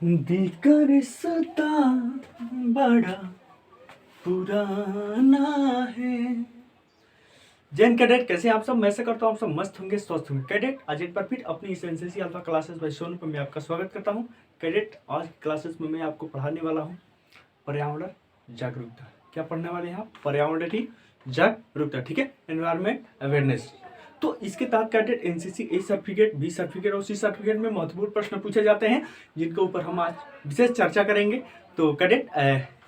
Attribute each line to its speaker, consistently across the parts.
Speaker 1: दिल का रिश्ता बड़ा पुराना है। जैन कैडेट कैसे आप सब? मैं से करता हूँ आप सब मस्त होंगे, स्वस्थ होंगे। कैडेट आज एक बार फिर अपनी इस NCC alpha classes bye Sonu पर मैं आपका स्वागत करता हूँ। कैडेट आज क्लासेस में मैं आपको पढ़ाने वाला हूँ पर्यावरण जागरूकता। क्या पढ़ने वाले हैं आप? पर्यावरण की जागरूकता, ठीक है, एनवायरमेंट अवेयरनेस। तो इसके तहत cadet NCC A certificate, B certificate और सी सर्टिफिकेट में महत्वपूर्ण प्रश्न पूछे जाते हैं, जिनके ऊपर हम आज विशेष चर्चा करेंगे। तो कैडेट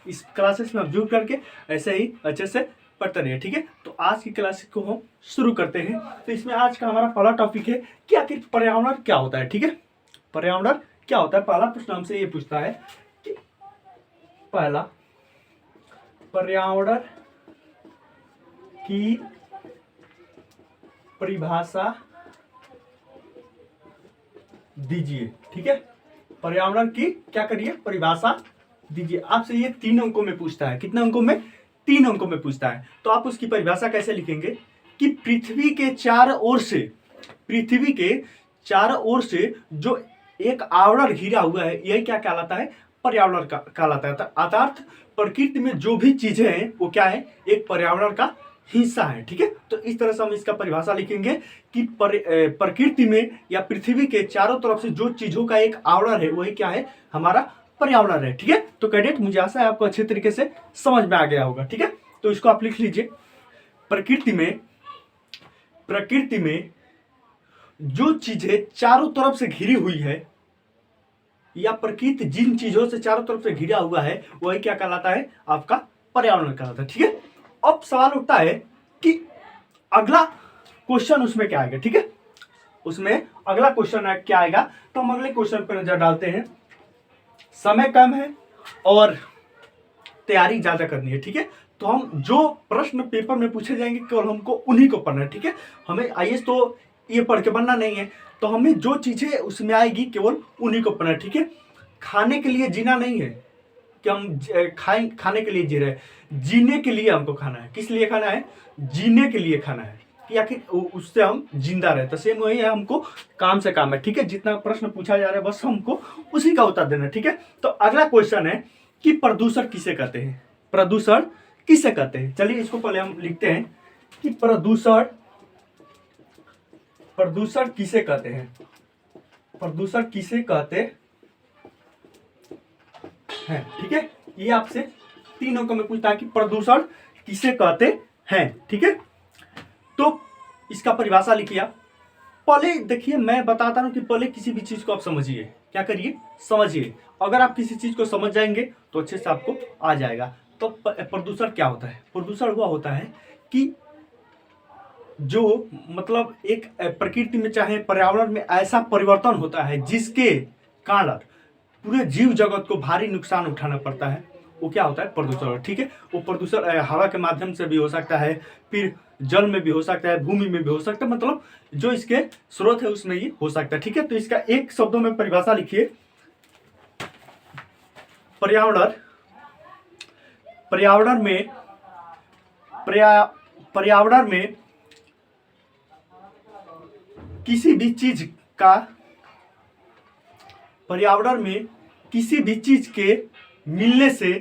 Speaker 1: इस क्लासेस में जुड़ करके ऐसे ही अच्छे से पढ़ते रहिए, ठीक है। तो आज की क्लास को हम शुरू करते हैं। तो इसमें आज का हमारा पहला टॉपिक है कि आखिर पर्यावरण क्या होता है, ठीक है। पर्यावरण क्या होता है? पहला प्रश्न हमसे ये पूछता है कि पहला, पर्यावरण की परिभाषा दीजिए, ठीक है। पर्यावरण की क्या करिए? परिभाषा दीजिए। आपसे ये 3 अंकों में पूछता है। कितने अंकों में? 3 अंकों में पूछता है। तो आप उसकी परिभाषा कैसे लिखेंगे कि पृथ्वी के चारों ओर से, पृथ्वी के चारों ओर से जो एक आवरण घिरा हुआ है, यही क्या कहलाता है? पर्यावरण का कहलाता है। अर्थात प्रकृति में जो भी चीजें हैं वो क्या है? एक पर्यावरण का हिस्सा है, ठीक है। तो इस तरह से हम इसका परिभाषा लिखेंगे कि प्रकृति में या पृथ्वी के चारों तरफ से जो चीजों का एक आवरण है वही क्या है? हमारा पर्यावरण है, ठीक है। तो कैडेट मुझे आशा है आपको अच्छे तरीके से समझ में आ गया होगा, ठीक है। तो इसको आप लिख लीजिए। प्रकृति में जो चीजें चारों तरफ से घिरी हुई है, या प्रकृति जिन चीजों से चारों तरफ से घिरा हुआ है वही क्या कहलाता है? आपका पर्यावरण कहलाता है, ठीक है। अब सवाल उठता है कि अगला क्वेश्चन उसमें क्या आएगा, ठीक है। उसमें अगला क्वेश्चन क्या आएगा? तो हम अगले क्वेश्चन पर नजर डालते हैं। समय कम है और तैयारी ज्यादा करनी है, ठीक है। तो हम जो प्रश्न पेपर में पूछे जाएंगे केवल हमको उन्हीं को पढ़ना है, ठीक है। हमें आईएएस तो ये पढ़ के बनना नहीं है। तो हमें जो चीजें उसमें आएगी केवल उन्हीं को पढ़ना है, ठीक है। खाने के लिए जीना नहीं है कि हम खाने के लिए जी रहे हैं, जीने के लिए हमको खाना है। किस लिए खाना है? जीने के लिए खाना है, कि आखिर उससे हम जिंदा रहे। तो सेम वही है, हमको काम से काम है, ठीक है। जितना प्रश्न पूछा जा रहा है बस हमको उसी का उत्तर देना है, ठीक है। तो अगला क्वेश्चन है कि प्रदूषण किसे कहते हैं? प्रदूषण किसे कहते हैं? चलिए इसको पहले हम लिखते हैं कि प्रदूषण किसे कहते हैं? प्रदूषण किसे कहते हैं, ठीक है। ये आपसे 3 अंकों में पूछता है कि प्रदूषण किसे कहते हैं, ठीक है। तो इसका परिभाषा लिखिए आप। पहले देखिए, मैं बताता हूं कि पहले किसी भी चीज को आप समझिए। क्या करिए? समझिए। अगर आप किसी चीज को समझ जाएंगे तो अच्छे से आपको आ जाएगा। तो प्रदूषण क्या होता है? प्रदूषण हुआ होता है कि जो मतलब एक प्रकृति में चाहे पर्यावरण में ऐसा परिवर्तन होता है जिसके कारण पूरे जीव जगत को भारी नुकसान उठाना पड़ता है, वो क्या होता है? प्रदूषण, ठीक है। वो प्रदूषण हवा के माध्यम से भी हो सकता है, फिर जल में भी हो सकता है, भूमि में भी हो सकता है, मतलब जो इसके स्रोत है उसमें ही हो सकता है, ठीक है। तो इसका एक शब्दों में परिभाषा लिखिए। पर्यावरण में किसी भी चीज का, पर्यावरण में किसी भी चीज के मिलने से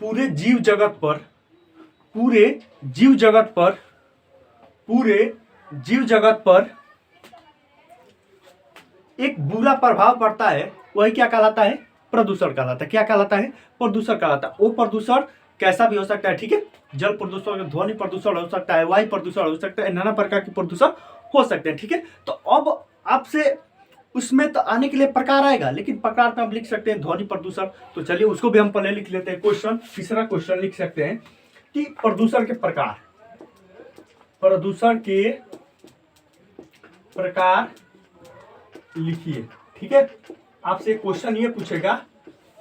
Speaker 1: पूरे जीव जगत पर एक बुरा प्रभाव पड़ता है, वही क्या कहलाता है? प्रदूषण कहलाता है। क्या कहलाता है? प्रदूषण कहलाता है। वो प्रदूषण कैसा भी हो सकता है, ठीक है। जल प्रदूषण, ध्वनि प्रदूषण हो सकता है, वायु प्रदूषण हो सकता है, नाना प्रकार के प्रदूषण हो सकते हैं, ठीक है। तो अब आपसे उसमें तो आने के लिए प्रकार आएगा, लेकिन प्रकार पे हम लिख सकते हैं ध्वनि प्रदूषण। तो चलिए उसको भी हम पहले लिख लेते हैं। क्वेश्चन, तीसरा क्वेश्चन लिख सकते हैं कि प्रदूषण के प्रकार लिखिए, ठीक है। आपसे क्वेश्चन ये पूछेगा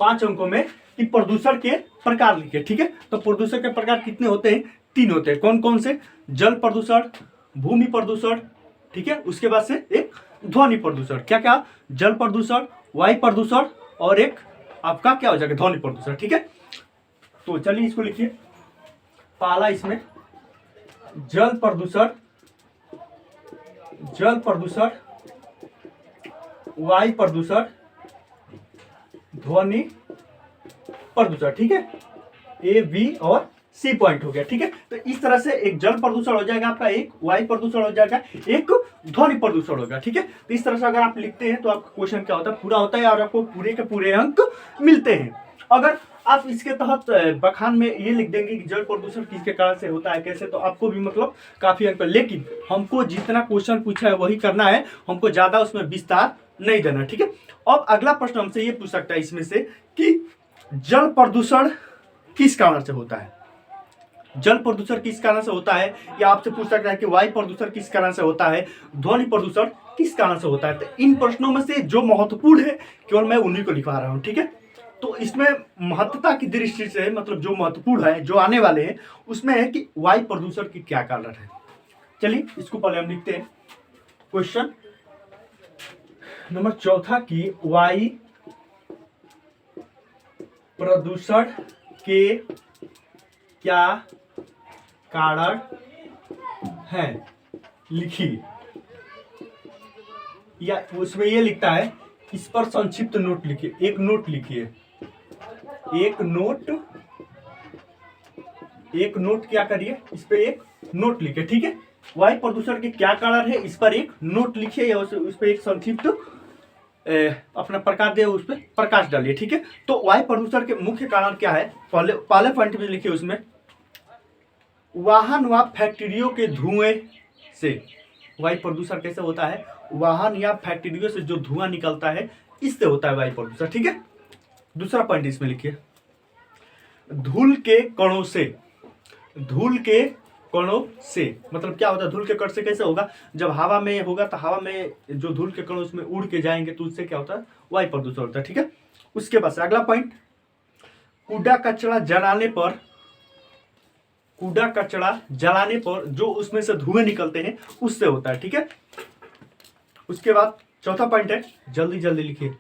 Speaker 1: 5 अंकों में कि प्रदूषण के प्रकार लिखिए, ठीक है। तो प्रदूषण के प्रकार कितने होते हैं? 3 होते हैं। कौन कौन से? जल प्रदूषण, भूमि प्रदूषण, ठीक है। उसके बाद से एक ध्वनि प्रदूषण। क्या क्या? जल प्रदूषण, वायु प्रदूषण और एक आपका क्या हो जाएगा? ध्वनि प्रदूषण, ठीक है। तो चलिए इसको लिखिए। पहला इसमें जल जल प्रदूषण, वायु प्रदूषण, ध्वनि प्रदूषण। ठीक है, ए बी और सी पॉइंट हो गया। ठीक है, तो इस तरह से एक जल प्रदूषण हो जाएगा आपका, एक वायु प्रदूषण हो जाएगा, एक ध्वनि प्रदूषण होगा। ठीक है, तो इस तरह से अगर आप लिखते हैं तो आपका क्वेश्चन क्या होता है, पूरा होता है और आपको पूरे के पूरे अंक मिलते हैं। अगर आप इसके तहत बखान में ये लिख देंगे कि जल प्रदूषण किसके कारण से होता है, कैसे, तो आपको भी मतलब काफी अंक। लेकिन हमको जितना क्वेश्चन पूछा है वही करना है, हमको ज्यादा उसमें विस्तार नहीं देना। ठीक है, अब अगला प्रश्न हमसे ये पूछ सकता है इसमें से कि जल प्रदूषण किस कारण से होता है, जल प्रदूषण किस कारण से होता है, या आपसे पूछ सकता है कि वायु प्रदूषण किस कारण से होता है, ध्वनि प्रदूषण किस कारण से होता है। तो इन प्रश्नों में से जो महत्वपूर्ण है केवल मैं उन्हीं को लिखवा रहा हूं। ठीक है, तो इसमें महत्वता की दृष्टि से मतलब जो महत्वपूर्ण है, जो आने वाले हैं, उसमें है कि वायु प्रदूषण की क्या कारण है। चलिए इसको पहले हम लिखते हैं। क्वेश्चन नंबर 4 की वायु प्रदूषण के क्या कारण है, लिखिए। या उसमें ये लिखता है, इस पर संक्षिप्त नोट लिखिए। एक नोट लिखिए, एक नोट क्या करिए, इस पे एक नोट लिखिए। ठीक है, वायु प्रदूषण के क्या कारण है, इस पर एक नोट लिखिए या उस पर एक संक्षिप्त अपना प्रकाश दे, उस पर प्रकाश डालिए। ठीक है, तो वायु प्रदूषण के मुख्य कारण क्या है, पहले पॉइंट में लिखिए उसमें, वाहन व फैक्ट्रियों के धुएं से वायु प्रदूषण कैसे होता है, वाहन या फैक्ट्रियों से जो धुआं निकलता है इससे होता है वायु प्रदूषण। ठीक है, दूसरा पॉइंट इसमें लिखिए, धूल के कणों से, धूल के कणों से मतलब क्या होता है, धूल के कण से कैसे होगा, जब हवा में होगा तो हवा में जो धूल के कण उसमें उड़ के जाएंगे तो उससे क्या होता है, वायु प्रदूषण होता है। ठीक है, उसके बाद अगला पॉइंट, कूड़ा कचरा जलाने पर, कूड़ा कचरा जलाने पर जो उसमें से धुएं निकलते हैं उससे होता है। ठीक है, उसके बाद चौथा पॉइंट है, जल्दी जल्दी लिखिए,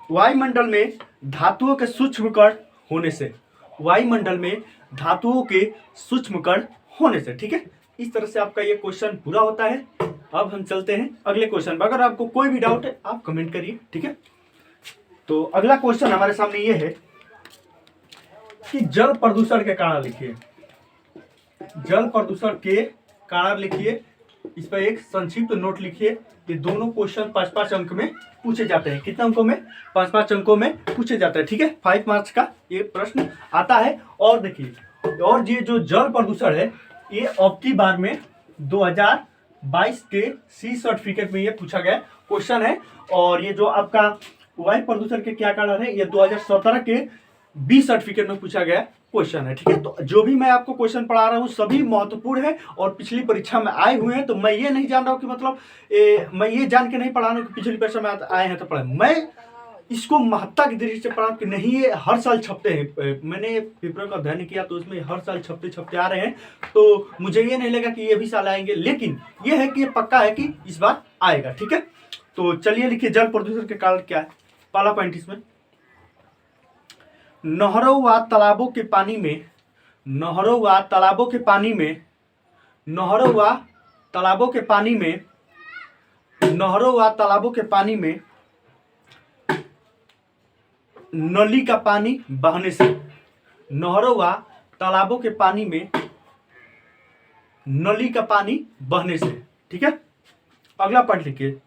Speaker 1: वायुमंडल में धातुओं के सूक्ष्म कण होने से, वायुमंडल में धातुओं के सूक्ष्म कण होने से। ठीक है, इस तरह से आपका ये क्वेश्चन पूरा होता है। अब हम चलते हैं अगले क्वेश्चन पर। अगर आपको कोई भी डाउट है आप कमेंट करिए। ठीक है, तो अगला क्वेश्चन हमारे सामने ये है कि जल प्रदूषण के कारण लिखिए, जल प्रदूषण के कारण लिखिए, इस पर एक संक्षिप्त नोट लिखिए। ये दोनों क्वेश्चन 5-5 अंक में पूछे जाते हैं। कितने अंकों में, 5-5 अंकों में पूछे जाते हैं। ठीक है, 5 मार्क्स का ये प्रश्न आता है। और देखिए, और ये जो जल प्रदूषण है ये अब की बार में 2022 के सी सर्टिफिकेट में ये पूछा गया क्वेश्चन है। और ये जो आपका वायु प्रदूषण के क्या कारण है, ये 2017 के बी सर्टिफिकेट में पूछा गया क्वेश्चन है। ठीक है, तो जो भी मैं आपको क्वेश्चन पढ़ा रहा हूँ सभी महत्वपूर्ण है और पिछली परीक्षा में आए हुए हैं। तो मैं ये नहीं जान रहा हूँ कि मतलब मैं ये जान के नहीं पढ़ा रहा हूँ कि पिछली परीक्षा में आए हैं तो पढ़े, मैं इसको महत्ता की दृष्टि से पढ़ा कि नहीं ये हर साल छपते हैं। मैंने पेपरों का अध्ययन किया तो उसमें हर साल छपते आ रहे हैं, तो मुझे ये नहीं लगा कि ये भी साल आएंगे, लेकिन ये है कि ये पक्का है कि इस बार आएगा। ठीक है, तो चलिए लिखिए, जल प्रदूषण के कारण क्या है। पहला पॉइंट इसमें, नहरों व तालाबों के पानी में, नहरों व तालाबों के पानी में, नहरों व तालाबों के पानी में, नहरों व तालाबों के पानी में नली का पानी बहने से, नहरों व तालाबों के पानी में नली का पानी बहने से। ठीक है, अगला पॉइंट लिखिए,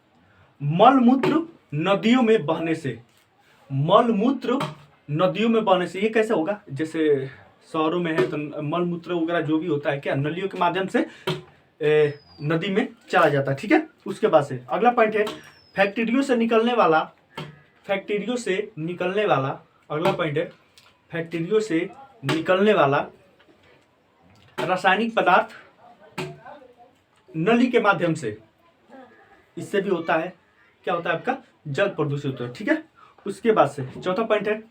Speaker 1: मलमूत्र नदियों में बहने से, मलमूत्र नदियों में बहने से। ये कैसे होगा, जैसे शहरों में है तो मलमूत्र वगैरह जो भी होता है क्या नलियों के माध्यम से नदी में चला जाता है। ठीक है, उसके बाद से अगला पॉइंट है, फैक्ट्रियों से निकलने वाला, फैक्ट्रियों से निकलने वाला, अगला पॉइंट है, फैक्ट्रियों से निकलने वाला रासायनिक पदार्थ नली के माध्यम से, इससे भी होता है क्या होता है आपका, जल प्रदूषित होता है। ठीक है, उसके बाद से चौथा पॉइंट है,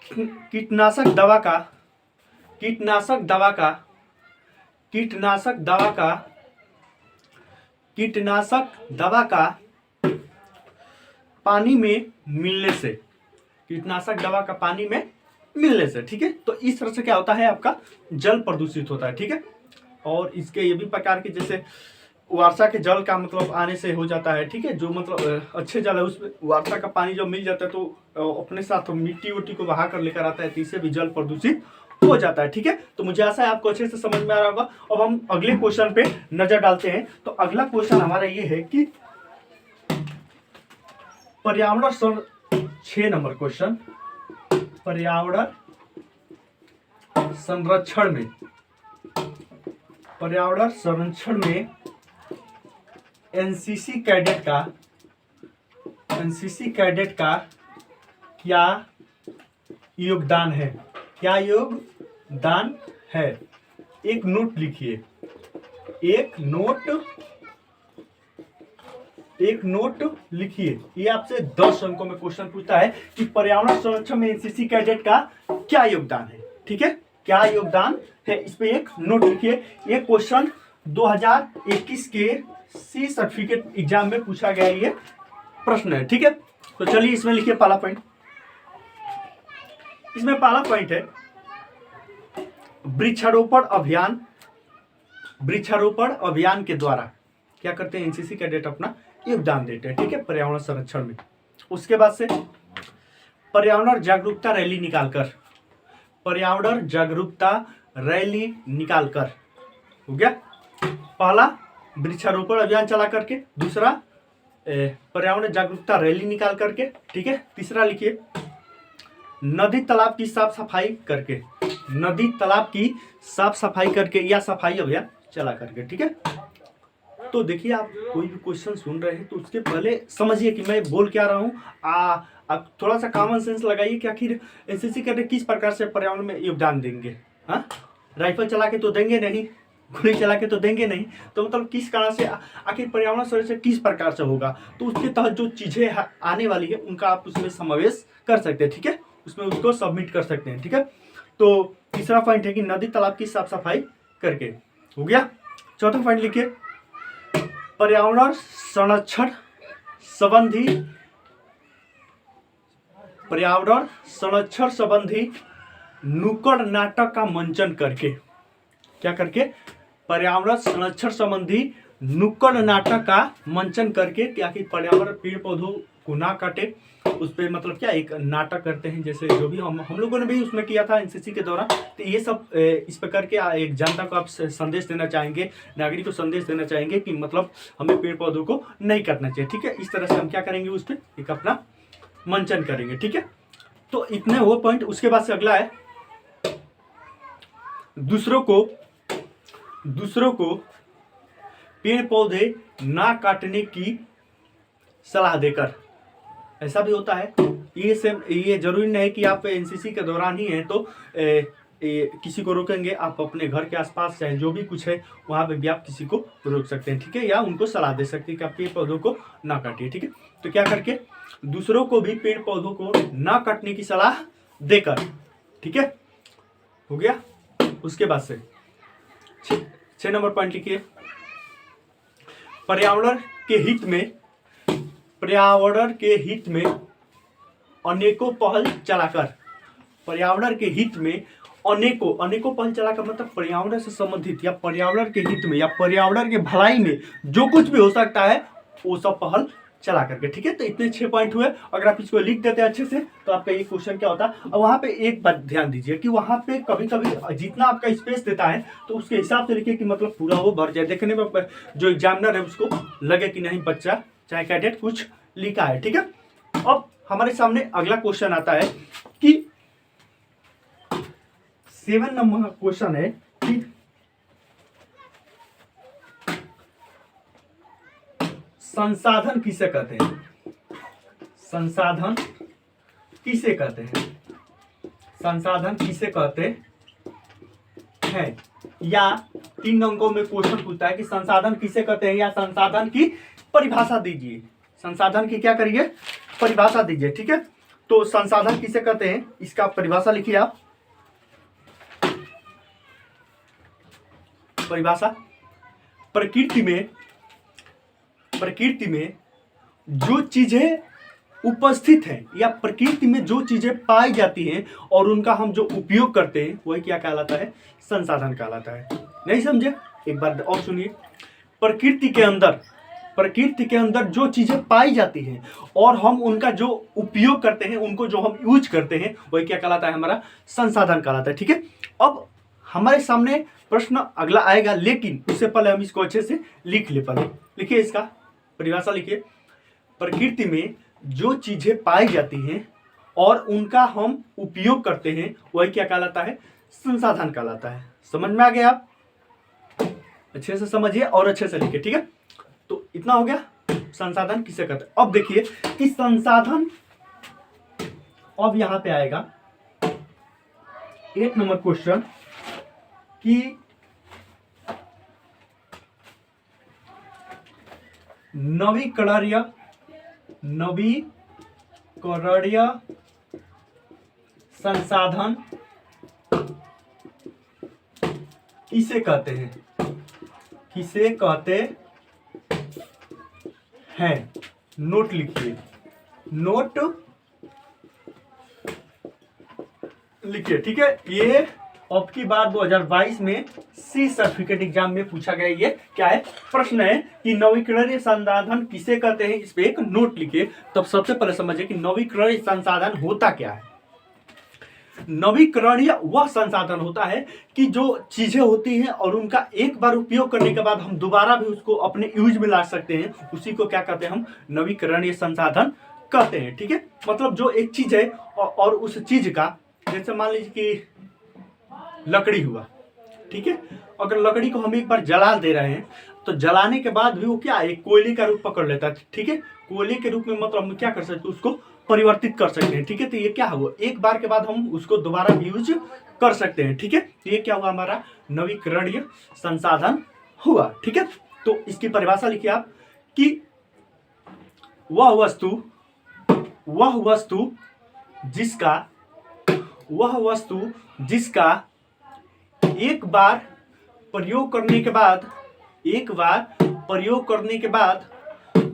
Speaker 1: कीटनाशक दवा का, कीटनाशक दवा का, कीटनाशक दवा का, कीटनाशक दवा का पानी में मिलने से, कीटनाशक दवा का पानी में मिलने से। ठीक है, तो इस तरह से क्या होता है आपका जल प्रदूषित होता है। ठीक है, और इसके ये भी प्रकार के जैसे वर्षा के जल का मतलब आने से हो जाता है, ठीक है। जो मतलब अच्छे जल है उसमें वर्षा का पानी जब मिल जाता है तो अपने साथ मिट्टी उट्टी को बहा कर लेकर आता है, तो इससे भी जल प्रदूषित हो जाता है, ठीक है। तो मुझे आशा है आपको अच्छे से समझ में आ रहा होगा। अब हम अगले क्वेश्चन पे नजर डालते हैं। तो अगला क्वेश्चन हमारा ये है कि पर्यावरण 6 नंबर क्वेश्चन, पर्यावरण संरक्षण में, पर्यावरण संरक्षण में एनसीसी कैडेट का क्या योगदान है, क्या योगदान है। एक नोट लिखिए, एक नोट लिखिए। ये आपसे 10 अंकों में क्वेश्चन पूछता है कि पर्यावरण संरक्षण में एनसीसी कैडेट का क्या योगदान है, ठीक है, क्या योगदान है। इस पे एक नोट लिखिए। ये क्वेश्चन 2021 के सी सर्टिफिकेट एग्जाम में पूछा गया ये प्रश्न है, ठीक है। तो चलिए इसमें लिखिए पहला पॉइंट। इसमें पहला पॉइंट है वृक्षारोपण अभियान के द्वारा क्या करते हैं एनसीसी कैडेट अपना योगदान देते हैं, ठीक है, पर्यावरण संरक्षण में। उसके बाद से पर्यावरण जागरूकता रैली निकालकर हो गया। पहला वृक्षारोपण अभियान चला करके, दूसरा पर्यावरण जागरूकता रैली निकाल करके, ठीक है। तीसरा लिखिए नदी तालाब की साफ सफाई करके या सफाई अभियान चला करके, ठीक है। तो देखिए आप कोई भी क्वेश्चन सुन रहे हैं तो उसके पहले समझिए कि मैं बोल क्या रहा हूँ। आप थोड़ा सा कॉमन सेंस लगाइए कि आखिर एनसीसी कैडेट किस प्रकार से पर्यावरण में योगदान देंगे। हाँ, राइफल चला के तो देंगे नहीं, गोली चला के तो देंगे नहीं, तो मतलब किस कारण से आखिर पर्यावरण संरक्षण किस प्रकार से होगा। तो उसके तहत जो चीजें आने वाली है उनका आप उसमें समावेश कर सकते हैं, ठीक है, उसमें उसको सबमिट कर सकते हैं, ठीक है। तो तीसरा पॉइंट है कि नदी तालाब की साफ सफाई करके हो गया। चौथा पॉइंट लिखिए पर्यावरण संरक्षण संबंधी नुक्कड़ नाटक का मंचन करके, क्या करके, पर्यावरण संरक्षण संबंधी नुक्कड़ नाटक का मंचन करके, क्या कि पर्यावरण पेड़ पौधों को ना काटे, उस पर मतलब क्या एक नाटक करते हैं। जैसे जो भी हम लोगों ने भी उसमें किया था एनसीसी के दौरान। तो ये सब इस पर करके एक जनता को आप संदेश देना चाहेंगे, नागरिक को संदेश देना चाहेंगे कि मतलब हमें पेड़ पौधों को नहीं काटना चाहिए, ठीक है। इस तरह से हम क्या करेंगे, उस पर एक अपना मंचन करेंगे, ठीक है। तो इतने वो पॉइंट। उसके बाद से अगला है दूसरों को पेड़ पौधे ना काटने की सलाह देकर। ऐसा भी होता है, ये जरूरी नहीं कि आप एनसीसी के दौरान ही हैं तो किसी को रोकेंगे। आप अपने घर के आसपास चाहे जो भी कुछ है वहां पे भी आप किसी को रोक सकते हैं, ठीक है, या उनको सलाह दे सकते हैं कि आप पेड़ पौधों को ना काटिए, ठीक है। तो क्या करके दूसरों को भी पेड़ पौधों को ना काटने की सलाह देकर, ठीक है, हो गया। उसके बाद से 6 नंबर पॉइंट लिखिए पर्यावरण के हित में अनेकों पहल चलाकर, पर्यावरण के हित में अनेकों पहल चलाकर मतलब पर्यावरण से संबंधित या पर्यावरण के हित में या पर्यावरण के भलाई में जो कुछ भी हो सकता है वो सब पहल चला करके, ठीक है। तो इतने 6 पॉइंट हुए। अगर आप इसको लिख देते हैं अच्छे से तो आपका ये क्वेश्चन क्या होता है। और वहां पे एक बात ध्यान दीजिए कि वहां पे कभी कभी जितना आपका स्पेस देता है तो उसके हिसाब से लिखिए कि मतलब पूरा वो भर जाए, देखने में जो एग्जामिनर है उसको लगे कि नहीं बच्चा चाहे कैडेट कुछ लिखा है, ठीक है। अब हमारे सामने अगला क्वेश्चन आता है कि 7 नंबर क्वेश्चन है कि संसाधन किसे कहते हैं, संसाधन किसे कहते हैं, या 3 अंकों में क्वेश्चन पूछता है कि संसाधन किसे कहते हैं या संसाधन की परिभाषा दीजिए। संसाधन की क्या करिए, परिभाषा दीजिए, ठीक है। तो संसाधन किसे कहते हैं इसका परिभाषा लिखिए आप। परिभाषा प्रकृति में जो चीजें उपस्थित हैं या प्रकृति में जो चीजें पाई जाती हैं और उनका हम जो उपयोग करते हैं वही क्या कहलाता है, संसाधन कहलाता है। नहीं समझे, एक बार और सुनिए। प्रकृति के अंदर जो चीजें पाई जाती हैं और हम उनका जो उपयोग करते हैं, उनको जो हम यूज करते हैं, वही क्या कहलाता है, हमारा संसाधन कहलाता है। ठीक है, अब हमारे सामने प्रश्न अगला आएगा, लेकिन उससे पहले हम इसको अच्छे से लिख ले। पहले लिखिए, इसका परिभाषा लिखिए। प्रकृति में जो चीजें पाई जाती हैं और उनका हम उपयोग करते हैं, वही क्या कहलाता है, संसाधन कहलाता है। समझ में आ गया? आप अच्छे से समझिए और अच्छे से लिखिए। ठीक है, तो इतना हो गया संसाधन किसे कहते हैं। अब देखिए कि संसाधन, अब यहां पे आएगा 1 नंबर क्वेश्चन कि नवीकरणीय संसाधन किसे कहते हैं, किसे कहते हैं। नोट लिखिए, नोट लिखिए। ठीक है, ये अब की बार 2022 में सी सर्टिफिकेट एग्जाम में पूछा गया, ये क्या है, प्रश्न है कि नवीकरणीय संसाधन किसे कहते हैं। इस पे एक नोट लिखिए। तब सबसे पहले समझिए कि नवीकरणीय संसाधन होता क्या है। नवीकरणीय वह संसाधन होता है कि जो चीजें होती हैं और उनका एक बार उपयोग करने के बाद हम दोबारा भी उसको अपने यूज में ला सकते हैं, उसी को क्या कहते हैं, हम नवीकरणीय संसाधन कहते हैं। ठीक है, मतलब जो एक चीज है और उस चीज का, जैसे मान लीजिए कि लकड़ी हुआ, ठीक है, अगर लकड़ी को हम एक बार जला दे रहे हैं तो जलाने के बाद भी वो क्या है, कोयले का रूप पकड़ लेता है। ठीक है, कोयले के रूप में मतलब हम क्या कर सकते हैं, उसको परिवर्तित कर सकते हैं। ठीक है, तो ये क्या हुआ, एक बार के बाद हम उसको दोबारा यूज कर सकते हैं। ठीक है, तो ये क्या हुआ, हमारा नवीकरणीय संसाधन हुआ। ठीक है, तो इसकी परिभाषा लिखिए आप कि वह वस्तु जिसका एक बार प्रयोग करने के बाद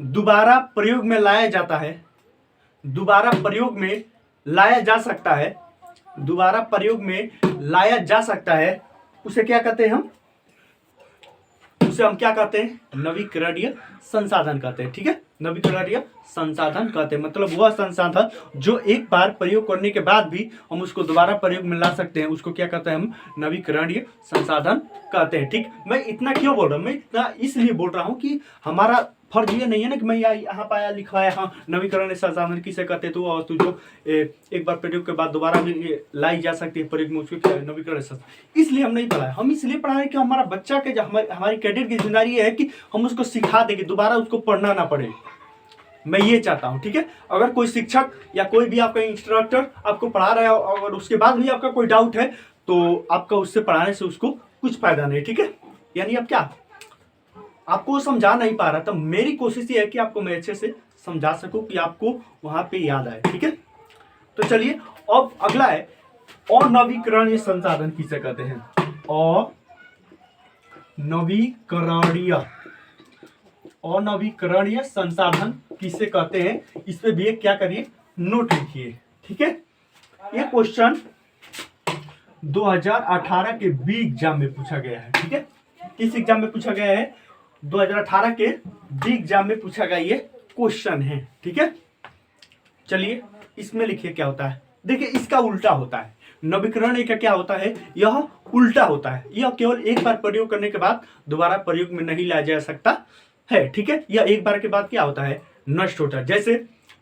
Speaker 1: दोबारा प्रयोग में लाया जाता है, दोबारा प्रयोग में लाया जा सकता है, उसे क्या कहते हैं, हम क्या कहते हैं, नवीकरणीय संसाधन कहते हैं। ठीक है, नवीकरणीय संसाधन कहते हैं, मतलब वह संसाधन जो एक बार प्रयोग करने के बाद भी हम उसको दोबारा प्रयोग में ला सकते हैं, उसको क्या कहते हैं, हम नवीकरणीय संसाधन कहते हैं। ठीक, मैं इतना क्यों बोल रहा हूँ, मैं इतना इसलिए बोल रहा हूँ कि हमारा फर्ज ये नहीं है ना कि मैं यहाँ पाया लिखवाया, हाँ नवीकरणीय संसाधन किसे कहते हैं, तो और तू जो एक बार प्रयोग के बाद दोबारा भी लाई जा सकती है प्रयोग में, उसको क्या है, नवीकरणीय संसाधन। इसलिए हम नहीं पढ़ाए, हम इसलिए पढ़ाए कि हमारा बच्चा के जो हमारी कैडेट की जिम्मेदारी है कि हम उसको सिखा देंगे, दोबारा उसको पढ़ना ना पड़े। मैं ये चाहता हूँ। ठीक है, अगर कोई शिक्षक या कोई भी आपका इंस्ट्रक्टर आपको पढ़ा रहा है और उसके बाद भी आपका कोई डाउट है, तो आपका उससे पढ़ाने से उसको कुछ फायदा नहीं। ठीक है, यानी अब क्या, आपको समझा नहीं पा रहा था, मेरी कोशिश ये है कि आपको मैं अच्छे से समझा सकूं कि आपको वहां पे याद आए। ठीक है, तो चलिए अब अगला है अनवीकरणीय संसाधन किसे कहते हैं। अनवीकरणीय संसाधन किसे कहते हैं, इस पे भी एक क्या करिए, नोट लिखिए। ठीक है, ये क्वेश्चन 2018 के बी एग्जाम में पूछा गया है। ठीक है, किस एग्जाम में पूछा गया है, 2018 के बी एग्जाम में पूछा गया ये क्वेश्चन है। ठीक है, चलिए इसमें लिखिए क्या होता है। देखिए इसका उल्टा होता है, नवीकरण का क्या होता है, यह उल्टा होता है, यह केवल एक बार प्रयोग करने के बाद दोबारा प्रयोग में नहीं लाया जा सकता है। ठीक है, यह एक बार के बाद क्या होता है, नष्ट होता है। जैसे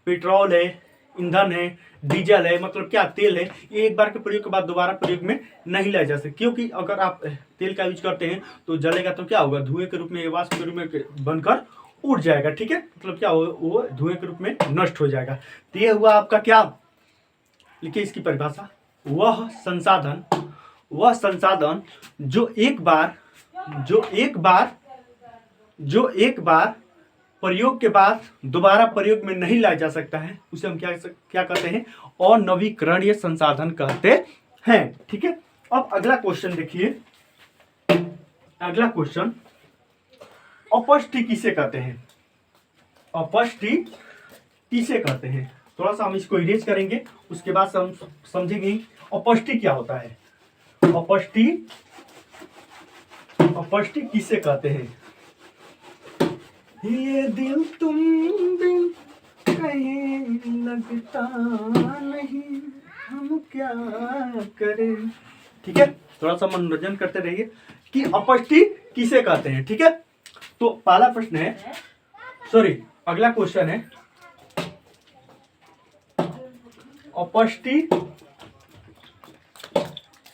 Speaker 1: पेट्रोल है, ईंधन है, डीजल है, मतलब क्या तेल है, ये एक बार के प्रयोग के बाद दोबारा प्रयोग में नहीं लाया जा सकता, क्योंकि अगर आप तेल का यूज करते हैं तो जलेगा तो क्या होगा, धुएं के रूप में, वाष्प के रूप में बनकर उड़ जाएगा। ठीक है, मतलब क्या होगा, वो धुएं के रूप में नष्ट हो जाएगा। तो ये हुआ आपका क्या, लिखिए इसकी परिभाषा, वह संसाधन जो एक बार प्रयोग के बाद दोबारा प्रयोग में नहीं लाया जा सकता है, उसे हम क्या कहते हैं, अनवीकरणीय संसाधन कहते हैं। ठीक है, अब अगला क्वेश्चन देखिए, अगला क्वेश्चन, अपशिष्ट किसे कहते हैं, अपशिष्ट किसे कहते हैं। थोड़ा सा हम इसको इरेज करेंगे, उसके बाद हम समझेंगे अपशिष्ट क्या होता है। अपशिष्ट किसे कहते हैं, ये दिल तुम बिन कहीं लगता नहीं, हम क्या करें। ठीक है, थोड़ा सा मनोरंजन करते रहिए कि अपष्टि किसे कहते हैं। ठीक है, तो पहला प्रश्न है, सॉरी अगला क्वेश्चन है, अपष्टि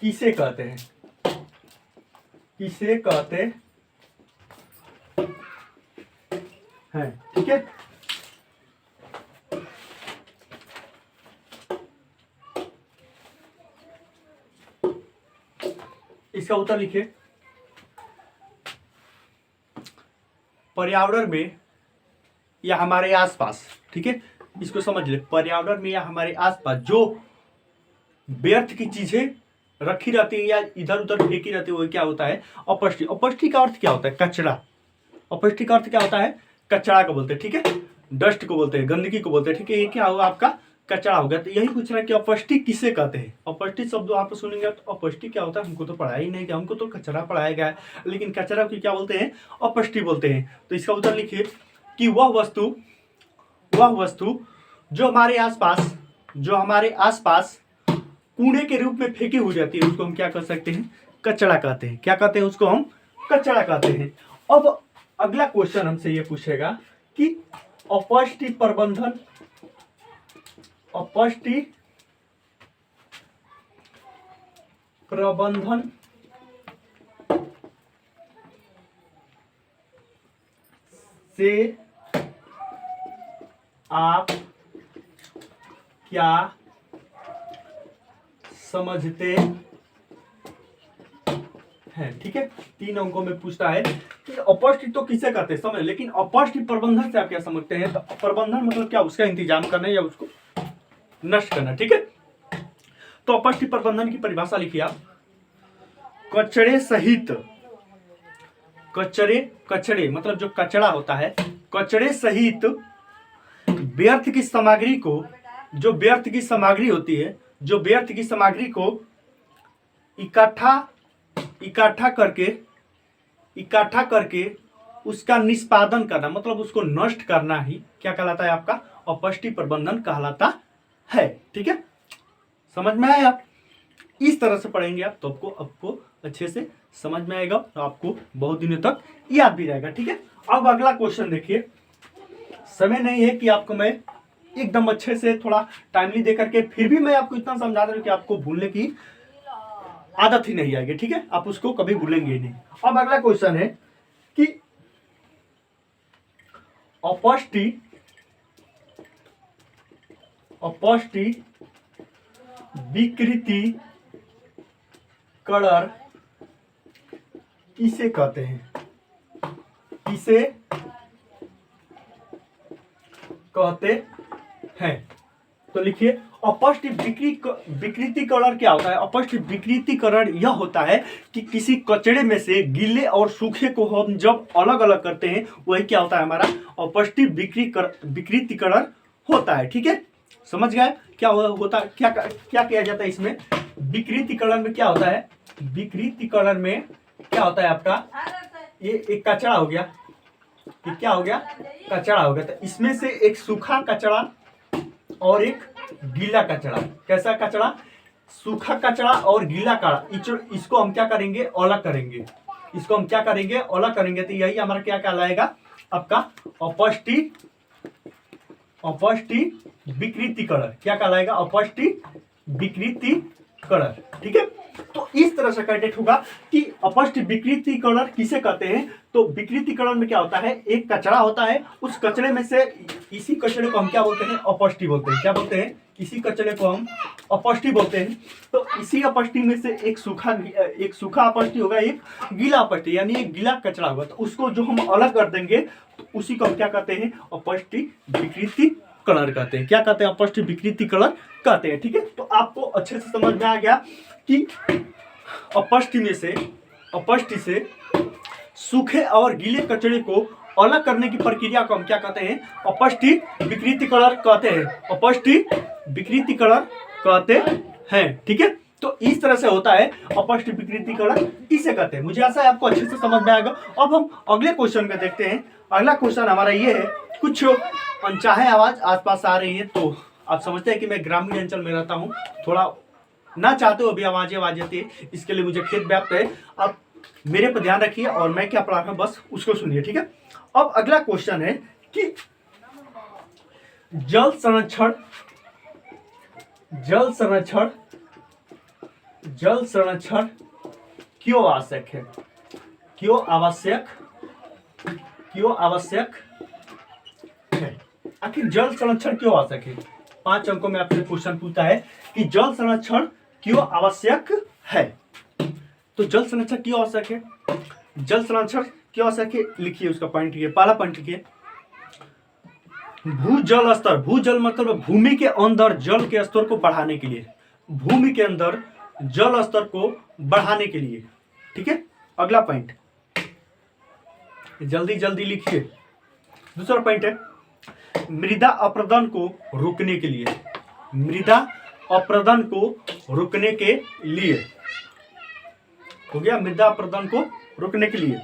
Speaker 1: किसे कहते हैं, किसे कहते हैं। ठीक है, इसका उत्तर लिखिए। पर्यावरण में या हमारे आसपास, ठीक है, इसको समझ ले, पर्यावरण में या हमारे आसपास जो व्यर्थ की चीजें रखी रहती है या इधर उधर फेंकी रहती है वो क्या होता है, अपष्टि। अपष्टि का अर्थ क्या होता है, कचरा। अपष्टि का अर्थ क्या होता है, कचरा को बोलते हैं। ठीक है, डस्ट को बोलते हैं, गंदगी को बोलते हैं। ठीक है, ये क्या होगा, आपका कचरा हो गया। तो यही पूछ रहा है कि अपष्टि किसे कहते हैं। अपष्टि शब्द आप सुनेंगे तो अपष्टि क्या होता है, हमको तो पढ़ाया ही नहीं गया, हमको तो कचरा पढ़ाया गया है, लेकिन कचरा को क्या बोलते हैं, अपष्टि बोलते हैं। तो इसका उत्तर लिखिए कि वह वस्तु जो हमारे आसपास कूड़े के रूप में फेंकी हो जाती है, उसको हम क्या कर सकते हैं, कचरा कहते हैं। क्या कहते हैं, उसको हम कचरा कहते हैं। अब अगला क्वेश्चन हमसे ये पूछेगा कि अपष्टि प्रबंधन से आप क्या समझते हैं। ठीक है, 3 अंकों में पूछता है कि अपष्टि तो किसे कहते हैं, समझ, लेकिन अपष्टि प्रबंधन से आप क्या समझते हैं। तो प्रबंधन मतलब क्या, उसका इंतजाम करना या उसको नष्ट करना। ठीक है, तो अपष्टि प्रबंधन की परिभाषा लिखिए आप, कचरे सहित, कचरे मतलब जो कचरा होता है, कचरे सहित व्यर्थ की सामग्री को, जो व्यर्थ की सामग्री होती है, जो व्यर्थ की सामग्री को इकट्ठा करके उसका निष्पादन करना, मतलब उसको नष्ट करना ही क्या कहलाता है, आपका अपष्टि प्रबंधन कहलाता है। ठीक है, समझ में आया। आप इस तरह से पढ़ेंगे आप तो आपको अच्छे से समझ में आएगा, तो आपको बहुत दिनों तक याद भी रहेगा। ठीक है, अब अगला क्वेश्चन देखिए। समय नहीं है कि आपको मैं एकदम अच्छे से थोड़ा टाइमली दे करके, फिर भी मैं आपको इतना समझा दूं कि आपको भूलने की आदत ही नहीं आएगी। ठीक है, आप उसको कभी भूलेंगे ही नहीं। अब अगला क्वेश्चन है कि अपष्टि विकृतीकरण किसे कहते हैं, किसे कहते हैं। तो लिखिए, अपष्टि विकृतीकरण क्या होता है। अपष्टि विकृतीकरण यह होता है कि किसी कचरे में से गीले और सूखे को हम जब अलग अलग करते हैं, वही क्या होता है, हमारा अपष्टि विकृतीकरण होता है। ठीक है, समझ गए क्या होता, क्या किया जाता है इसमें। विकृतीकरण में क्या होता है, विकृतीकरण में क्या होता है आपका, ये एक कचरा हो गया, ये क्या हो गया, कचरा हो गया। तो इसमें से एक सूखा कचरा और एक गीला कचरा, कैसा कचरा, सूखा कचरा और गीला कचरा, इसको हम क्या करेंगे, अलग करेंगे, इसको हम क्या करेंगे, अलग करेंगे। तो यही हमारा क्या कहलाएगा, आपका अपष्टि विकृतीकरण। क्या कहलाएगा, अपष्टि विकृतीकरण। ठीक है, तो इस तरह से कैडेट होगा कि अपष्टि विकृतीकरण किसे कहते हैं। तो विकृतीकरण में क्या होता है, एक कचरा होता है, उस कचरे में से, इसी कचरे को हम क्या बोलते हैं, अपष्टि बोलते हैं। क्या बोलते हैं, इसी कचरे को हम अपष्टि बोलते हैं। तो इसी अपष्टि में से एक सूखा अपष्टि होगा, एक गीला अपष्टि, यानी एक गीला कचरा होगा। तो उसको जो हम अलग कर देंगे तो उसी को हम क्या कहते हैं, अपष्टि विकृतीकरण कहते हैं। क्या कहते हैं, अपष्टि विकृतीकरण कहते हैं। ठीक है, तो आपको अच्छे से समझ में आ गया कि अपष्टि से सूखे और गीले कचरे को अलग करने की प्रक्रिया को हम क्या कहते हैं, अपष्टि विकृतीकरण कहते हैं। अपष्टि विकृतीकरण कहते हैं। ठीक है, तो इस तरह से होता है अपष्टि विकृतीकरण किसे कहते हैं। मुझे आशा है आपको अच्छे से समझ में आएगा। अब हम अगले क्वेश्चन में देखते हैं। अगला क्वेश्चन हमारा ये है, कुछ अनचाहे आवाज आसपास आ रही है तो आप समझते हैं कि मैं ग्रामीण अंचल में रहता हूँ, थोड़ा ना चाहते हो भी आवाज आती है, इसके लिए मुझे खेद व्याप्त है। आप मेरे पर ध्यान रखिए और मैं क्या पढ़ा रहा हूं बस उसको सुनिए, ठीक है। अब अगला क्वेश्चन है कि जल संरक्षण क्यों आवश्यक है, क्यों आवश्यक है। आखिर जल संरक्षण क्यों आवश्यक है। 5 अंकों में आपसे क्वेश्चन पूछता है कि जल संरक्षण क्यों आवश्यक है। तो जल संरक्षण क्यों आवश्यक है, जल संरक्षण क्यों आवश्यक है, लिखिए उसका पॉइंट। लिखिए पहला पॉइंट लिखिए, भूजल स्तर, भूजल मतलब भूमि के अंदर जल के स्तर को बढ़ाने के लिए, भूमि के अंदर जल स्तर को बढ़ाने के लिए, ठीक है। अगला पॉइंट जल्दी जल्दी लिखिए। दूसरा पॉइंट है मृदा अपरदन को रोकने के लिए, मृदा अपरदन को रोकने के लिए, हो गया, मृदा अपरदन को रोकने के लिए।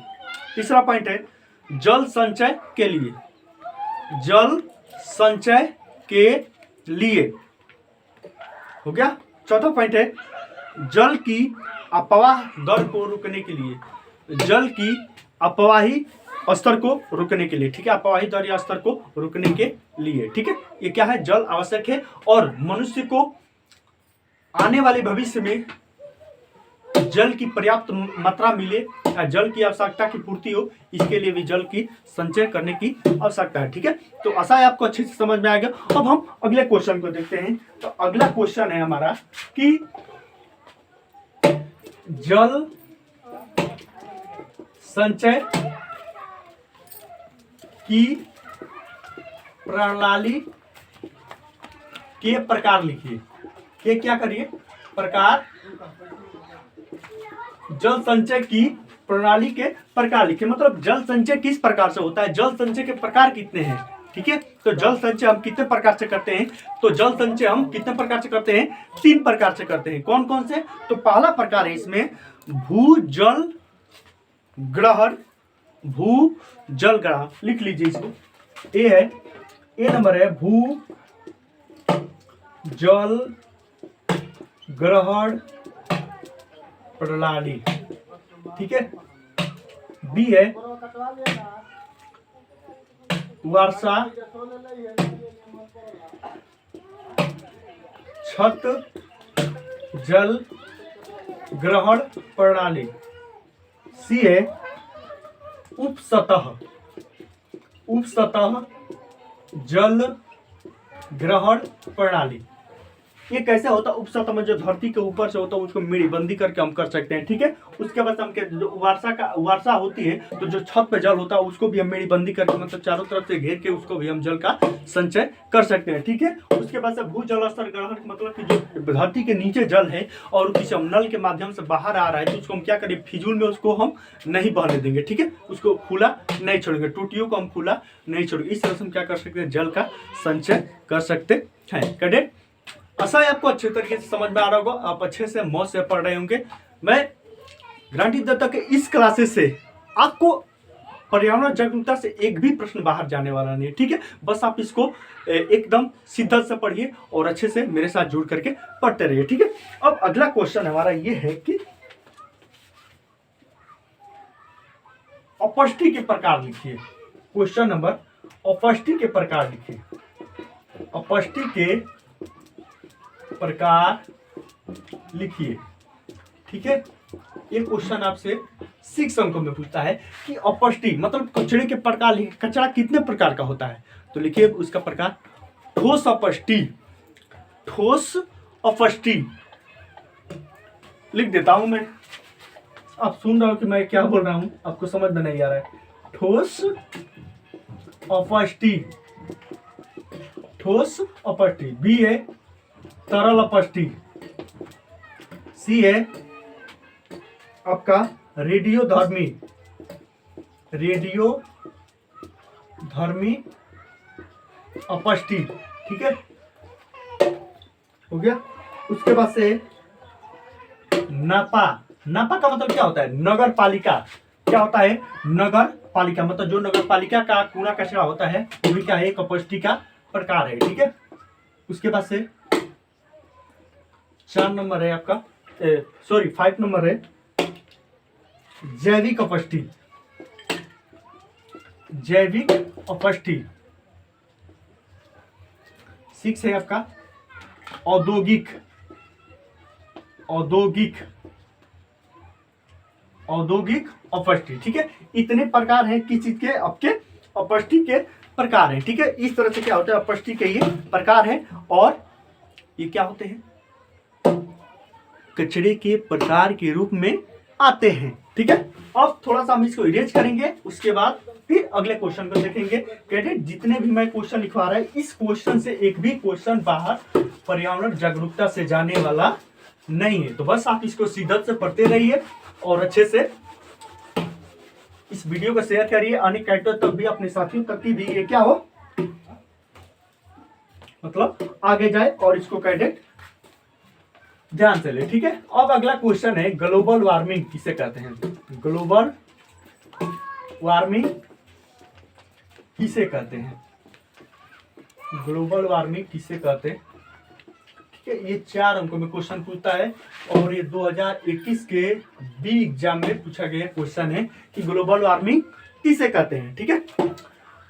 Speaker 1: तीसरा पॉइंट है जल संचय के लिए, जल संचय के लिए, हो गया। चौथा पॉइंट है जल की अपवाह दर को रोकने के लिए, जल की अपवाही स्तर को रोकने के लिए, ठीक है, अपवाही दर या स्तर को रोकने के लिए, ठीक है। ये क्या है, जल आवश्यक है और मनुष्य को आने वाले भविष्य में जल की पर्याप्त मात्रा मिले, जल की आवश्यकता की पूर्ति हो, इसके लिए भी जल की संचय करने की आवश्यकता है, ठीक है। तो आशा है आपको अच्छे से समझ में आ गया। अब हम अगले क्वेश्चन को देखते हैं। तो अगला क्वेश्चन है हमारा कि जल संचय की प्रणाली के प्रकार लिखिए। ये क्या करिए, प्रकार, जल संचय की प्रणाली के प्रकार लिखिए। मतलब जल संचय किस प्रकार से होता है, जल संचय के प्रकार कितने हैं, ठीक है। तो जल संचय हम कितने प्रकार से करते हैं, तो जल संचय हम कितने प्रकार से करते हैं, 3 प्रकार से करते हैं। कौन कौन से, तो पहला प्रकार है इसमें भूजल ग्रहण, भूजल ग्रहण, लिख लीजिए इसको। ए है, ए नंबर है भू जल ग्रहण प्रणाली, ठीक है। बी है वर्षा छत जल ग्रहण प्रणाली। सी है उपसतह जल ग्रहण प्रणाली। ये कैसे होता है, उपसतह में जो धरती के ऊपर से होता है उसको मेड़ीबंदी करके हम कर सकते हैं, ठीक है। उसके बाद हम जो वर्षा होती है तो जो छत पे जल होता है उसको भी हम मेड़ीबंदी करके, मतलब चारों तरफ से घेर के उसको भी हम जल का संचय कर सकते हैं, ठीक है। उसके बाद से भूजल स्तर ग्रहण, मतलब कि जो धरती के नीचे जल है और किसी हम नल के माध्यम से बाहर आ रहा है तो उसको हम क्या करें, फिजूल में उसको हम नहीं बहने देंगे, ठीक है। उसको खुला नहीं छोड़ेंगे, टूटियों को हम खुला नहीं छोड़ेंगे। इस तरह से हम क्या कर सकते हैं, जल का संचय कर सकते हैं। कैडेट, आशा है आपको अच्छे तरीके से समझ में आ रहा होगा, आप अच्छे से मौज से पढ़ रहे होंगे। मैं गारंटी देता हूं कि इस क्लासेस से आपको पर्यावरण जागरूकता से एक भी प्रश्न बाहर जाने वाला नहीं है, ठीक है। बस आप इसको एकदम शिद्दत से पढ़िए और अच्छे से मेरे साथ जुड़ करके पढ़ते रहिए, ठीक है। अब अगला क्वेश्चन हमारा ये है कि अपशिष्टि के प्रकार लिखिए। क्वेश्चन नंबर, अपशिष्टि के प्रकार लिखिए। अपशिष्टि के प्रकार लिखिए, ठीक है। ये क्वेश्चन आपसे 6 अंकों में पूछता है कि अपशिष्टि मतलब कचरे के प्रकार लिखिए। कचरा कितने प्रकार का होता है, तो लिखिए उसका प्रकार। ठोस अपशिष्टि, ठोस अपशिष्टि लिख देता हूं मैं, आप सुन रहे हो कि मैं क्या बोल रहा हूं, आपको समझ में नहीं आ रहा है। ठोस अपशिष्टि, ठोस अपशिष्टि। बी है तरल अपशिष्टि। सी है आपका रेडियोधर्मी, रेडियोधर्मी अपशिष्टि, ठीक है, हो गया। उसके बाद से नापा, नापा का मतलब क्या होता है, नगर पालिका, क्या होता है, नगर पालिका, मतलब जो नगर पालिका का कूड़ा कचरा होता है वो भी क्या है, एक अपशिष्टि का प्रकार है। ठीक है, उसके बाद से 4 नंबर है आपका, 5 नंबर है जैविक अपशिष्टि। जैविक अपशिष्टि। 6 है आपका औद्योगिक। औद्योगिक औद्योगिक अपशिष्टि। ठीक है, इतने प्रकार हैं किस चीज के, आपके अपशिष्टि के प्रकार है। ठीक है, इस तरह से क्या होता है, अपशिष्टि के ये प्रकार है और ये क्या होते हैं, कचरे के प्रकार के रूप में आते हैं। ठीक है, अब थोड़ा सा हम इसको इरेज करेंगे, उसके बाद फिर अगले क्वेश्चन को देखेंगे। कहते जितने भी मैं क्वेश्चन लिखवा रहा है, इस क्वेश्चन से एक भी क्वेश्चन बाहर पर्यावरण जागरूकता से जाने वाला नहीं है। तो बस आप इसको शिद्दत से पढ़ते रहिए और अच्छे से इस वीडियो को शेयर करिए, अनेक कैरेक्टर तक भी, अपने साथियों तक की भी ये क्या हो, मतलब आगे जाए और इसको कैडेट ध्यान से ले। ठीक है, अब अगला क्वेश्चन है ग्लोबल वार्मिंग किसे कहते हैं। ग्लोबल वार्मिंग किसे कहते हैं, ग्लोबल वार्मिंग किसे कहते हैं। ठीक है, ये 4 अंकों में क्वेश्चन पूछता है और ये 2021 के बी एग्जाम में पूछा गया क्वेश्चन है कि ग्लोबल वार्मिंग किसे कहते हैं। ठीक है,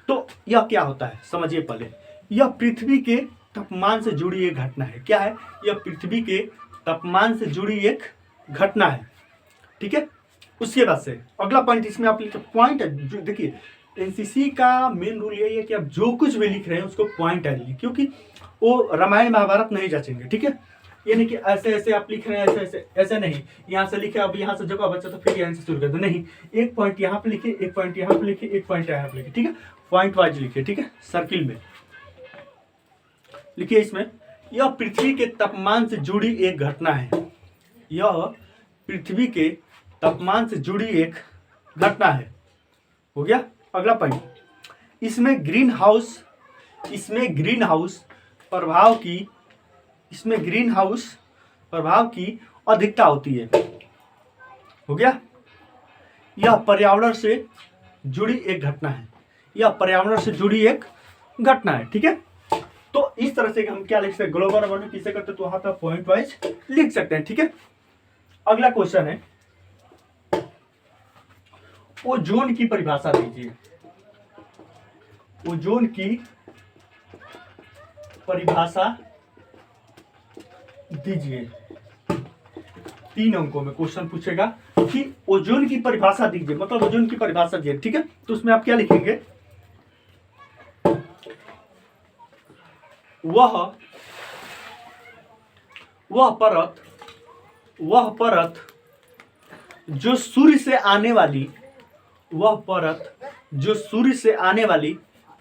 Speaker 1: तो यह क्या होता है समझिए पहले। यह पृथ्वी के तापमान से जुड़ी एक घटना है। क्या है, यह पृथ्वी के तापमान से जुड़ी एक घटना है। ठीक है, उसके बाद से अगला पॉइंट, इसमें आप लिखिए पॉइंट। देखिए एनसीसी का मेन रूल यही है कि आप जो कुछ भी लिख रहे हैं उसको पॉइंट लिखिए, क्योंकि वो रामायण महाभारत नहीं जाचेंगे। ठीक है, ये नहीं कि ऐसे ऐसे आप लिख रहे हैं, ऐसे ऐसे ऐसे नहीं, यहाँ से लिखे अब यहाँ से जगह बचा तो फिर यहाँ से शुरू कर दो, नहीं, एक पॉइंट यहाँ पे लिखिए, एक पॉइंट यहाँ पे लिखिए, एक पॉइंट यहाँ पे लिखिए। ठीक है, पॉइंट वाइज लिखिए। ठीक है, सर्किल में लिखिए। इसमें यह पृथ्वी के तापमान से जुड़ी एक घटना है। यह पृथ्वी के तापमान से जुड़ी एक घटना है। हो गया अगला पॉइंट, इसमें ग्रीन हाउस प्रभाव की अधिकता होती है। हो गया, यह पर्यावरण से जुड़ी एक घटना है। यह पर्यावरण से जुड़ी एक घटना है। ठीक है, तो इस तरह से हम क्या लिख सकते हैं, ग्लोबल वार्मिंग किसे करते हैं, तो वहां पर पॉइंट वाइज लिख सकते हैं। ठीक है, अगला क्वेश्चन है ओजोन की परिभाषा दीजिए। ओजोन की परिभाषा दीजिए। 3 अंकों में क्वेश्चन पूछेगा कि ओजोन की परिभाषा दीजिए, मतलब ओजोन की परिभाषा दीजिए। ठीक है, तो उसमें आप क्या लिखेंगे, वह परत जो सूर्य से आने वाली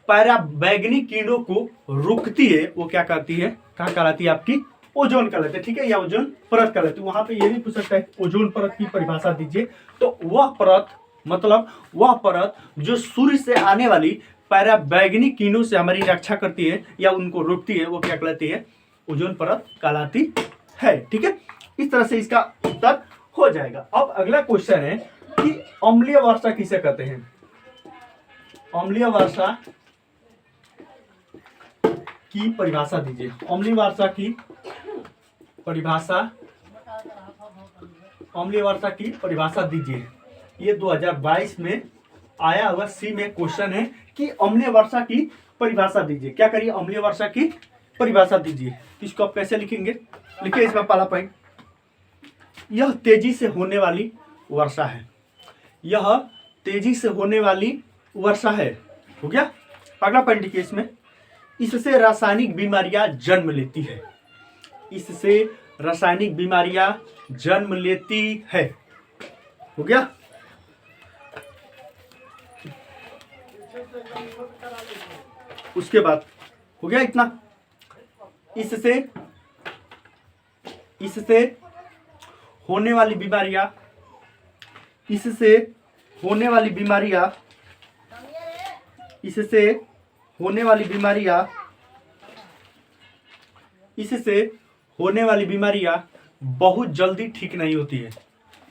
Speaker 1: पराबैंगनी किरणों को रोकती है, वो क्या कहती है, क्या कहलाती है, आपकी ओजोन कहलाती है। ठीक है, या ओजोन परत कहलाती है। वहां पे ये भी पूछ सकता है ओजोन परत की परिभाषा दीजिए। तो वह परत, मतलब वह परत जो सूर्य से आने वाली पराबैंगनी किरणों से हमारी रक्षा करती है या उनको रोकती है, वो क्या कहलाती है, ओजोन परत कहलाती है। ठीक है, इस तरह से इसका उत्तर हो जाएगा। अब अगला क्वेश्चन है कि अम्लीय वर्षा किसे कहते हैं। अम्लीय वर्षा की परिभाषा दीजिए। अम्लीय वर्षा की परिभाषा दीजिए। ये 2022 में आया हुआ सी में क्वेश्चन है कि अम्लीय वर्षा की परिभाषा दीजिए। क्या करिए, अम्लीय वर्षा की परिभाषा दीजिए। इसको आप कैसे लिखेंगे, लिखिए इसमें पहला पॉइंट, यह तेजी से होने वाली वर्षा है। यह तेजी से होने वाली वर्षा है। हो गया, अगला पॉइंट लिखिए इसमें, इससे रासायनिक बीमारियां जन्म लेती है। इससे रासायनिक बीमारियां जन्म लेती है। हो गया, उसके बाद हो गया इतना। इससे होने वाली बीमारियां, इससे होने वाली बीमारियां बहुत जल्दी ठीक नहीं होती है।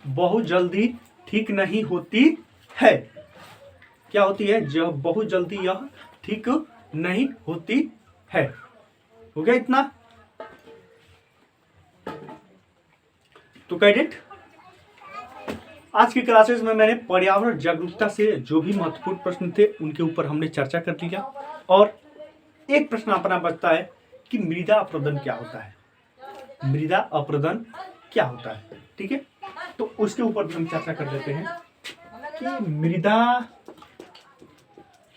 Speaker 1: बहुत जल्दी ठीक नहीं होती है। क्या होती है, जब बहुत जल्दी यह ठीक नहीं होती है। हो गया इतना? तो कैडेट, आज की क्लासेस में मैंने पर्यावरण जागरूकता से जो भी महत्वपूर्ण प्रश्न थे उनके ऊपर हमने चर्चा कर लिया, और एक प्रश्न अपना बचता है कि मृदा अपरदन क्या होता है। मृदा अपरदन क्या होता है, ठीक है, तो उसके ऊपर भी हम चर्चा कर लेते हैं कि मृदा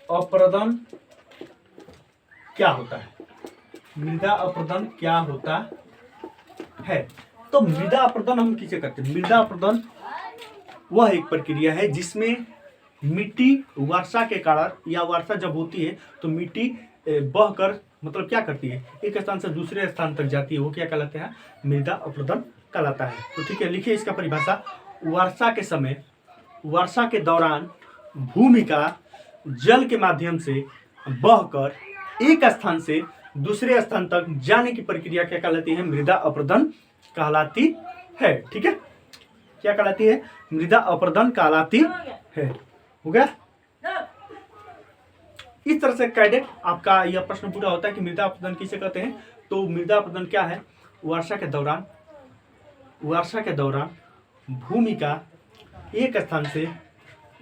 Speaker 1: अपरदन क्या होता है। मृदा अपरदन क्या होता है? तो मृदा अपरदन हम किसे करते हैं? मृदा अपरदन वह एक प्रक्रिया है जिसमें मिट्टी वर्षा के कारण, या वर्षा जब होती है तो मिट्टी बहकर मतलब क्या करती है, एक स्थान से दूसरे स्थान तक जाती है, वो क्या कहलाते हैं? मृदा अपरदन कहलाता है। तो ठीक है, लिखिए इसका परिभाषा। वर्षा के समय, वर्षा के दौरान भूमि का जल के माध्यम से बहकर एक स्थान से दूसरे स्थान तक जाने की प्रक्रिया क्या कहलाती है? मृदा अपरदन कहलाती है। ठीक है, क्या कहलाती है? मृदा अपरदन कहलाती है। हो गया? इस तरह से कैडेट आपका यह प्रश्न पूरा होता है कि मृदा अपरदन किसे कहते हैं। तो मृदा अपरदन क्या है? वर्षा के दौरान भूमि का एक स्थान से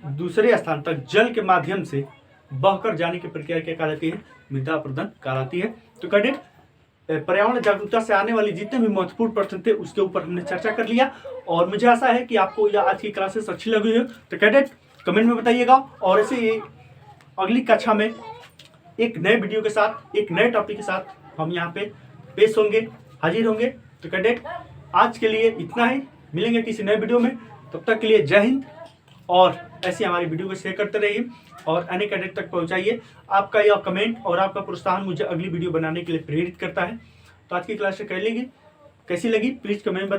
Speaker 1: दूसरे स्थान तक जल के माध्यम से बहकर जाने की प्रक्रिया क्या कहलाती है? मृदा अपरदन कहलाती है। तो कैडेट, पर्यावरण जागरूकता से आने वाली जितने भी महत्वपूर्ण प्रश्न थे उसके ऊपर हमने चर्चा कर लिया, और मुझे आशा है कि आपको यह आज की क्लासेस अच्छी लगी हो। तो कैडेट कमेंट में बताइएगा, और ऐसे ही अगली कक्षा में एक नए वीडियो के साथ, एक नए टॉपिक के साथ हम यहाँ पे पेश होंगे, हाजिर होंगे। तो कैडेट, आज के लिए इतना ही, मिलेंगे किसी नए वीडियो में। तब तक के लिए जय हिंद, और ऐसे हमारी वीडियो को शेयर करते रहिए और अन्य कैडेट तक पहुंचाइए। आपका यह कमेंट और आपका प्रोत्साहन मुझे अगली वीडियो बनाने के लिए प्रेरित करता है। तो आज की क्लास कैसी लगी प्लीज़ कमेंट